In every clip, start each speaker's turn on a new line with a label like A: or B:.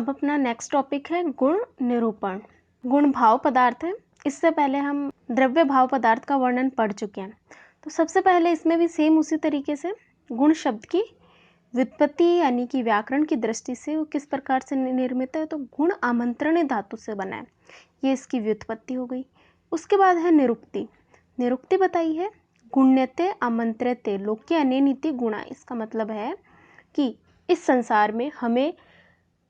A: अब अपना next topic है गुण निरूपण। गुण भाव पदार्थ है। इससे पहले हम द्रव्य भाव पदार्थ का वर्णन पढ़ चुके हैं। तो सबसे पहले इसमें भी सेम उसी तरीके से गुण शब्द की व्युत्पत्ति यानी कि व्याकरण की दृष्टि से वो किस प्रकार से निर्मित है, तो गुण आमंत्रण धातु से बना है, ये इसकी व्युत्पत्ति हो गई। उसके बाद है निरुक्ति। निरुक्ति बताई है गुण्यते आमंत्र्यते लोके अनेनीति गुणा। इसका मतलब है कि इस संसार में हमें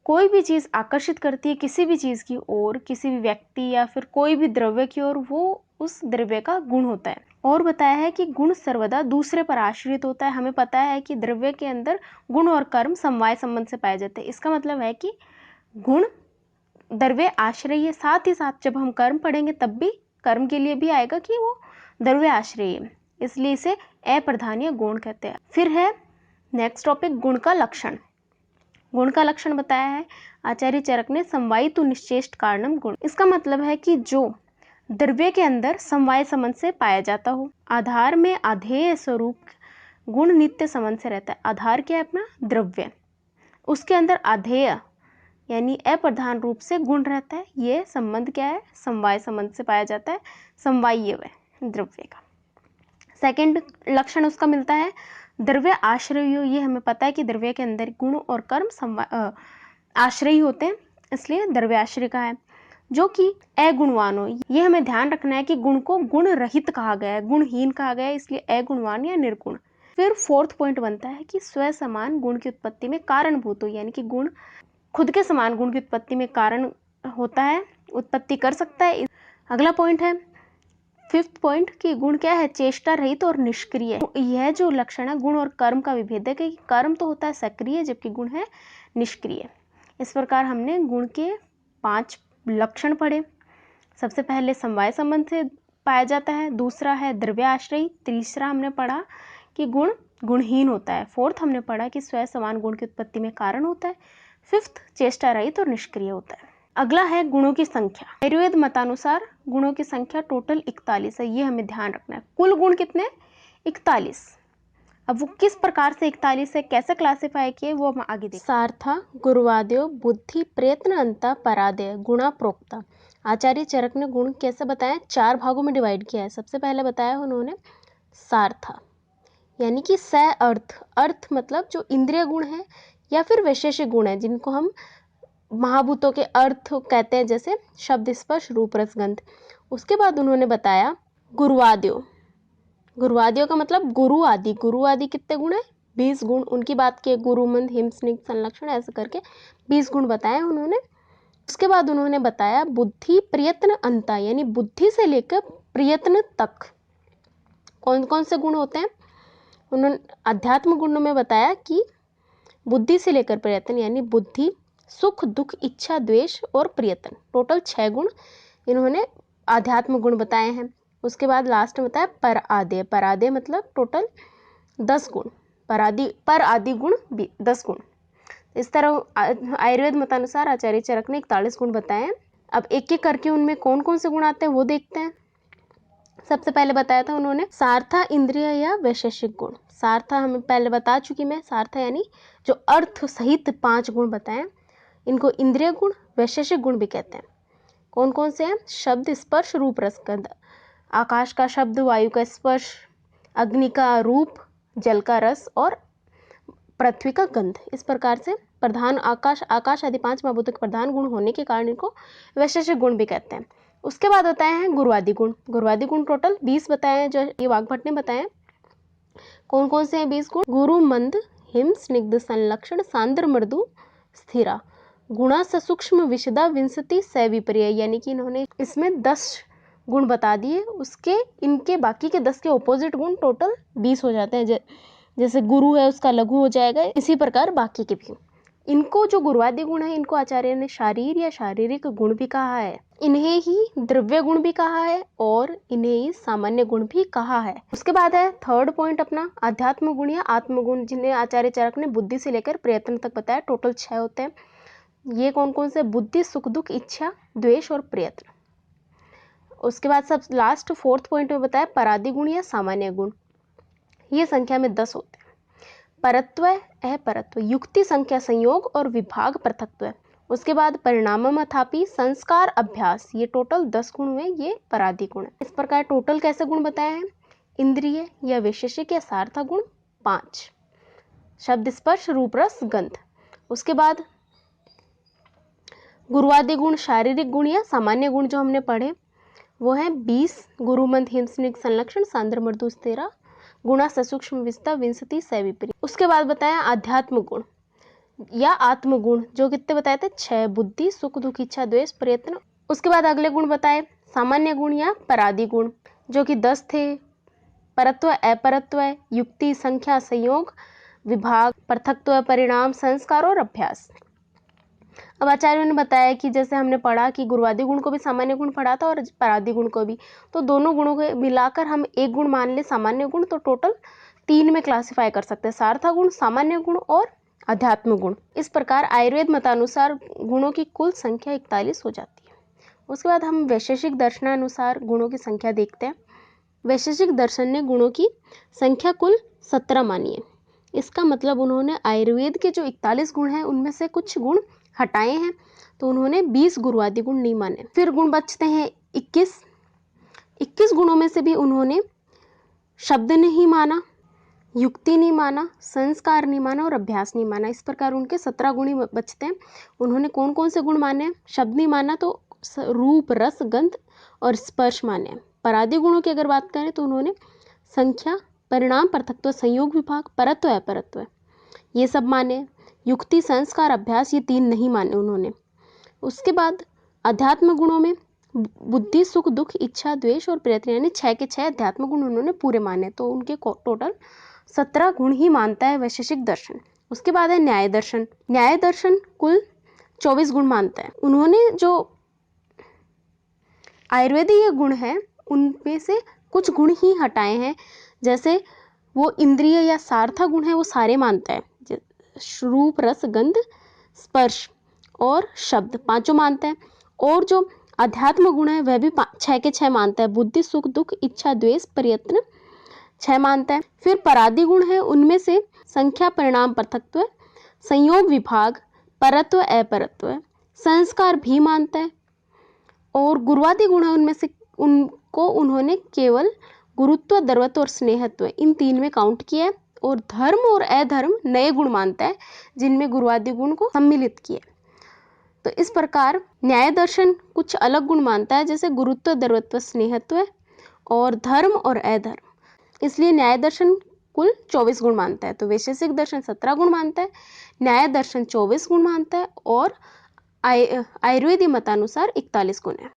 A: कोई भी चीज़ आकर्षित करती है किसी भी चीज़ की ओर, किसी भी व्यक्ति या फिर कोई भी द्रव्य की ओर, वो उस द्रव्य का गुण होता है। और बताया है कि गुण सर्वदा दूसरे पर आश्रित होता है। हमें पता है कि द्रव्य के अंदर गुण और कर्म समवाय संबंध से पाए जाते हैं। इसका मतलब है कि गुण द्रव्य आश्रय है, साथ ही साथ जब हम कर्म पढ़ेंगे तब भी कर्म के लिए भी आएगा कि वो द्रव्य आश्रय है, इसलिए इसे अप्रधानीय गुण कहते हैं। फिर है नेक्स्ट टॉपिक गुण का लक्षण। गुण का लक्षण बताया है आचार्य चरक ने समवायी तो निश्चेष्ट कारणम गुण। इसका मतलब है कि जो द्रव्य के अंदर समवाय संबंध से पाया जाता हो। आधार में आधेय स्वरूप गुण नित्य संबंध से रहता है। आधार क्या है अपना द्रव्य, उसके अंदर आधेय यानी अप्रधान रूप से गुण रहता है। ये संबंध क्या है, समवाय संबंध से पाया जाता है, समवायी द्रव्य का। सेकंड लक्षण उसका मिलता है द्रव्य आश्रय। ये हमें पता है कि द्रव्य के अंदर गुण और कर्म आश्रयी होते हैं, इसलिए द्रव्य आश्रय का है। जो कि अगुणवान हो, ये हमें ध्यान रखना है कि गुण को गुण रहित कहा गया है, गुणहीन कहा गया है, इसलिए अगुणवान या निर्गुण। फिर फोर्थ पॉइंट बनता है कि स्व समान गुण की उत्पत्ति में कारणभूत हो, यानी कि गुण खुद के समान गुण की उत्पत्ति में कारण होता है, उत्पत्ति कर सकता है। अगला पॉइंट है फिफ्थ पॉइंट कि गुण क्या है, चेष्टा रहित और निष्क्रिय। यह जो लक्षण है गुण और कर्म का विभेदक है कि कर्म तो होता है सक्रिय जबकि गुण है निष्क्रिय। इस प्रकार हमने गुण के 5 लक्षण पढ़े। सबसे पहले समवाय संबंध से पाया जाता है, दूसरा है द्रव्य आश्रय, तीसरा हमने पढ़ा कि गुण गुणहीन होता है, फोर्थ हमने पढ़ा कि स्व समान गुण की उत्पत्ति में कारण होता है, फिफ्थ चेष्टा रहित और निष्क्रिय होता है। अगला है गुणों की संख्या। आयुर्वेद मतानुसार गुणों की संख्या टोटल 41 है, ये हमें ध्यान रखना है। कुल गुण कितने, 41। अब वो किस प्रकार से 41 है, कैसे क्लासिफाई किए, वो हम आगे देखें। सार्था गुरुवाद्यो बुद्धि प्रयत्न अंता परादय गुणा प्रोक्ता। आचार्य चरक ने गुण कैसे बताया, 4 भागों में डिवाइड किया है। सबसे पहले बताया उन्होंने सार्था यानी कि स अर्थ, अर्थ मतलब जो इंद्रिय गुण है या फिर वैशेषिक गुण है जिनको हम महाभूतों के अर्थ कहते हैं, जैसे शब्द स्पर्श रूप रस गंध। उसके बाद उन्होंने बताया गुरुवाद्यो। गुरुवाद्यो का मतलब गुरु आदि। गुरु आदि कितने गुण है, 20 गुण। उनकी बात की गुरुमंद हिम स्निग्ध संलक्षण ऐसे करके 20 गुण बताए उन्होंने। उसके बाद उन्होंने बताया बुद्धि प्रयत्न अंता यानी बुद्धि से लेकर प्रयत्न तक कौन कौन से गुण होते हैं। उन्होंने अध्यात्म गुणों में बताया कि बुद्धि से लेकर प्रयत्न यानी बुद्धि, सुख दुख इच्छा द्वेष और प्रयत्न, टोटल 6 गुण इन्होंने आध्यात्म गुण बताए हैं। उसके बाद लास्ट में बताया पर आदि। पर आदि मतलब टोटल 10 गुण, पर आदि गुण 10 गुण। इस तरह आयुर्वेद मतानुसार आचार्य चरक ने 41 गुण बताए हैं। अब एक एक करके उनमें कौन कौन से गुण आते हैं वो देखते हैं। सबसे पहले बताया था उन्होंने सार्था इंद्रिय या वैशेषिक गुण। सार्था हमें पहले बता चुकी मैं, सार्था यानी जो अर्थ सहित 5 गुण बताए, इनको इंद्रिय गुण वैशेषिक गुण भी कहते हैं। कौन कौन से हैं, शब्द स्पर्श रूप रस गंध। आकाश का शब्द, वायु का स्पर्श, अग्नि का रूप, जल का रस और पृथ्वी का गंध। इस प्रकार से प्रधान आकाश आदि 5 महाभूतों के प्रधान गुण होने के कारण इनको वैशेषिक गुण भी कहते हैं। उसके बाद बताए हैं गुरुवादि गुण। गुरुवादि गुण टोटल 20 बताए हैं, जो ये वाग्भट ने बताए। कौन कौन से हैं 20 गुण, गुरु मंद हिम स्निग्ध संलक्षण सांद्र मृदु स्थिरा गुणा सूक्ष्म विशदा विंशति सविपर्य। यानी कि इन्होंने इसमें 10 गुण बता दिए, उसके इनके बाकी के 10 के ऑपोजिट गुण टोटल 20 हो जाते हैं। जैसे गुरु है उसका लघु हो जाएगा, इसी प्रकार बाकी के भी। इनको जो गुरुवादि गुण है इनको आचार्य ने शारीर या शारीरिक गुण भी कहा है, इन्हें ही द्रव्य गुण भी कहा है और इन्हें ही सामान्य गुण भी कहा है। उसके बाद है थर्ड पॉइंट अपना आध्यात्म गुण या आत्मगुण, जिन्हें आचार्य चरक ने बुद्धि से लेकर प्रयत्न तक बताया, टोटल 6 होते हैं। ये कौन कौन से, बुद्धि सुख दुख इच्छा द्वेष और प्रयत्न। उसके बाद सब लास्ट फोर्थ पॉइंट में बताया परादि गुण या सामान्य गुण। ये संख्या में 10 होते हैं। परत्व, अपरत्व, युक्ति संख्या संयोग और विभाग पृथकत्व। उसके बाद परिणामम अथापि संस्कार अभ्यास, ये टोटल 10 गुण हुए, ये परादी गुण है। इस प्रकार टोटल कैसे गुण बताए हैं? इंद्रिय या वैशेषिक या सार्थ गुण 5, शब्द स्पर्श रूप रस गंध। उसके बाद गुरुवादी गुण, शारीरिक गुण या सामान्य गुण जो हमने पढ़े वो है 20, गुरुमंद हिंसनिक संलक्षण सांद्र मृदु स्थिरा गुणा ससूक्ष्म विस्ता विंशति सविपरी। उसके बाद बताया आध्यात्म गुण या आत्मगुण, जो कितने बताए थे? 6, बुद्धि सुख दुख इच्छा द्वेष प्रयत्न। उसके बाद अगले गुण बताए सामान्य गुण या परादी गुण, जो कि 10 थे, परत्व अपरत्व, युक्ति संख्या संयोग विभाग पृथकत्व परिणाम संस्कार और अभ्यास। अब आचार्यों ने बताया कि जैसे हमने पढ़ा कि गुरुवादी गुण को भी सामान्य गुण पढ़ा था और परादी गुण को भी, तो दोनों गुणों को मिलाकर हम एक गुण मान ले सामान्य गुण, तो टोटल 3 में क्लासिफाई कर सकते हैं, सार्थ गुण, सामान्य गुण और अध्यात्म गुण। इस प्रकार आयुर्वेद मतानुसार गुणों की कुल संख्या 41 हो जाती है। उसके बाद हम वैशेषिक दर्शनानुसार गुणों की संख्या देखते हैं। वैशेषिक दर्शन ने गुणों की संख्या कुल 17 मानी है। इसका मतलब उन्होंने आयुर्वेद के जो 41 गुण हैं उनमें से कुछ गुण हटाए हैं, तो उन्होंने 20 गुरुवादी गुण नहीं माने। फिर गुण बचते हैं 21 गुणों में से भी उन्होंने शब्द नहीं माना, युक्ति नहीं माना, संस्कार नहीं माना और अभ्यास नहीं माना। इस प्रकार उनके 17 गुण ही बचते हैं। उन्होंने कौन कौन से गुण माने? शब्द नहीं माना तो रूप रस गंध और स्पर्श माने। परादी गुणों की अगर बात करें तो उन्होंने संख्या परिणाम पृथकत्व संयोग विभाग परत्व अपरत्व ये सब माने। युक्ति संस्कार अभ्यास ये 3 नहीं माने उन्होंने। उसके बाद अध्यात्म गुणों में बुद्धि सुख दुख इच्छा द्वेष और प्रयत्न, यानी 6 के 6 अध्यात्म गुण उन्होंने पूरे माने, तो उनके टोटल 17 गुण ही मानता है वैशेषिक दर्शन। उसके बाद है न्याय दर्शन। न्याय दर्शन कुल 24 गुण मानता है। उन्होंने जो आयुर्वेदीय गुण है उनमें से कुछ गुण ही हटाए हैं, जैसे वो इंद्रिय या सार्थ गुण है वो सारे मानता है, रूप रस गंध स्पर्श और शब्द 5 मानता है। और जो अध्यात्म गुण है वह भी 6 के 6 मानता है, बुद्धि सुख दुख इच्छा द्वेष प्रयत्न 6 मानता है। फिर परादी गुण है उनमें से संख्या परिणाम पृथकत्व संयोग विभाग परत्व अपरत्व संस्कार भी मानता है। और गुरुवादी गुण है उनमें से उनको उन्होंने केवल गुरुत्व द्रवत्व और स्नेहत्व इन 3 में काउंट किया है। और धर्म और अधर्म नए गुण मानता है जिनमें गुरुवादी गुण को सम्मिलित किया। तो इस प्रकार न्याय दर्शन कुछ अलग गुण मानता है, जैसे गुरुत्व द्रवत्व स्नेहत्व और धर्म और अधर्म। इसलिए न्याय दर्शन कुल 24 गुण मानता है। तो वैशेषिक दर्शन 17 गुण मानता है, न्याय दर्शन 24 गुण मानता है और आयुर्वेदी मतानुसार 41 गुण है।